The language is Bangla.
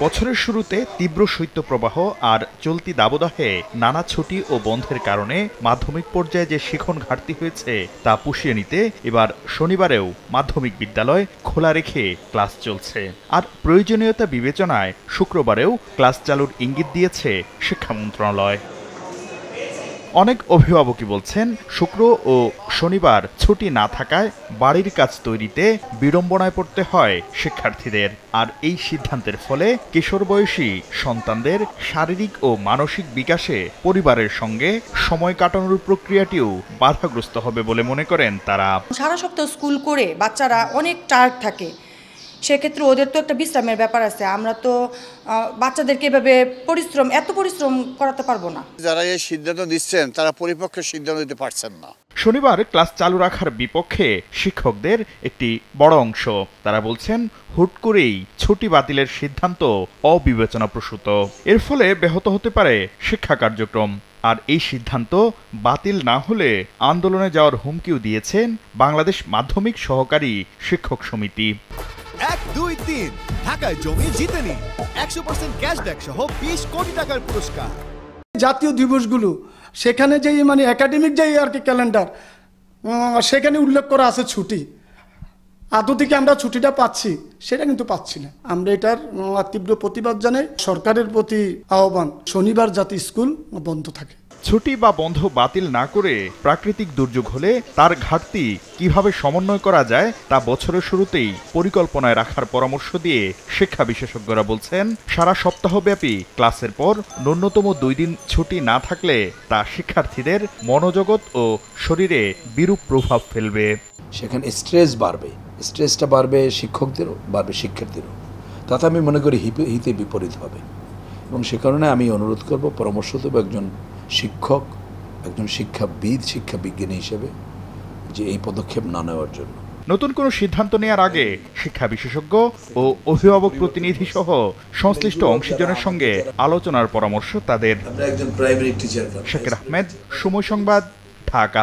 বছরের শুরুতে তীব্র শৈত্যপ্রবাহ আর চলতি দাবদাহে নানা ছুটি ও বন্ধের কারণে মাধ্যমিক পর্যায়ে যে শিখন ঘাটতি হয়েছে তা পুষিয়ে নিতে এবার শনিবারেও মাধ্যমিক বিদ্যালয় খোলা রেখে ক্লাস চলছে। আর প্রয়োজনীয়তা বিবেচনায় শুক্রবারেও ক্লাস চালুর ইঙ্গিত দিয়েছে শিক্ষা মন্ত্রণালয়। অনেক অভিভাবকই বলছেন শুক্র ও শনিবার ছুটি না থাকায় বাড়ির কাজ তৈরিতে বিড়ম্বনায় পড়তে হয় শিক্ষার্থীদের। আর এই সিদ্ধান্তের ফলে কিশোর বয়সী সন্তানদের শারীরিক ও মানসিক বিকাশে পরিবারের সঙ্গে সময় কাটানোর প্রক্রিয়াটিও বাধাগ্রস্ত হবে বলে মনে করেন তারা। সারা সপ্তাহ স্কুল করে বাচ্চারা অনেক টায়ার্ড থাকে, সেক্ষেত্রে ওদের তো একটা বিশ্রামের ব্যাপার আছে। আমরা তো বাচ্চাদেরকে এভাবে এত পরিশ্রম করাতে পারবো না। যারা এই সিদ্ধান্ত দিচ্ছেন তারা পরিপক্ক সিদ্ধান্ত দিতে পারছেন না। শনিবার ক্লাস চালু রাখার বিপক্ষে শিক্ষকদের একটি বড় অংশ। তারা বলছেন হুট করেই ছুটি বাতিলের সিদ্ধান্ত অবিবেচনাপ্রসূত। এর ফলে ব্যাহত হতে পারে শিক্ষা কার্যক্রম। আর এই সিদ্ধান্ত বাতিল না হলে আন্দোলনে যাওয়ার হুমকিও দিয়েছেন বাংলাদেশ মাধ্যমিক সহকারী শিক্ষক সমিতি। 1, 2, 3 ঢাকায় জমি জিতে নিন 100% ক্যাশব্যাক সহ 20 কোটি টাকার পুরস্কার। জাতীয় দিবসগুলো সেখানে যে একাডেমিক যে আর কি ক্যালেন্ডার, সেখানে উল্লেখ করা আছে ছুটি। আদৌ থেকে আমরা ছুটিটা পাচ্ছি সেটা কিন্তু পাচ্ছি না। আমরা এটার তীব্র প্রতিবাদ জানাই। সরকারের প্রতি আহ্বান, শনিবার যাতে স্কুল বন্ধ থাকে। ছুটি বা বন্ধ বাতিল না করে প্রাকৃতিক দুর্যোগ হলে তার ঘাটতি কিভাবে সমন্বয় করা যায় তা বছরের শুরুতেই পরিকল্পনায় রাখার পরামর্শ দিয়ে শিক্ষা বিশেষজ্ঞরা বলছেন সারা সপ্তাহব্যাপী ক্লাসের পর ন্যূনতম 2 দিন ছুটি না থাকলে তা শিক্ষার্থীদের মনোজগৎ ও শরীরে বিরূপ প্রভাব ফেলবে। সেখানে স্ট্রেসটা বাড়বে শিক্ষকদেরও, বাড়বে শিক্ষার্থীরও। তাতে আমি মনে করি হিতে বিপরীত হবে। এবং সে কারণে আমি অনুরোধ করব, পরামর্শ দেব একজন শিক্ষক, একজন শিক্ষাবিদ, শিক্ষাবিজ্ঞানী হিসেবে যে এই পদক্ষেপ না নেওয়ার জন্য। নতুন কোনো সিদ্ধান্ত নেওয়ার আগে শিক্ষা বিশেষজ্ঞ ও অভিভাবক প্রতিনিধি সহ সংশ্লিষ্ট অংশীজনের সঙ্গে আলোচনার পরামর্শ তাদের। আমরা একজন প্রাইমারি টিচার। শাকির আহমেদ, সময় সংবাদ, ঢাকা।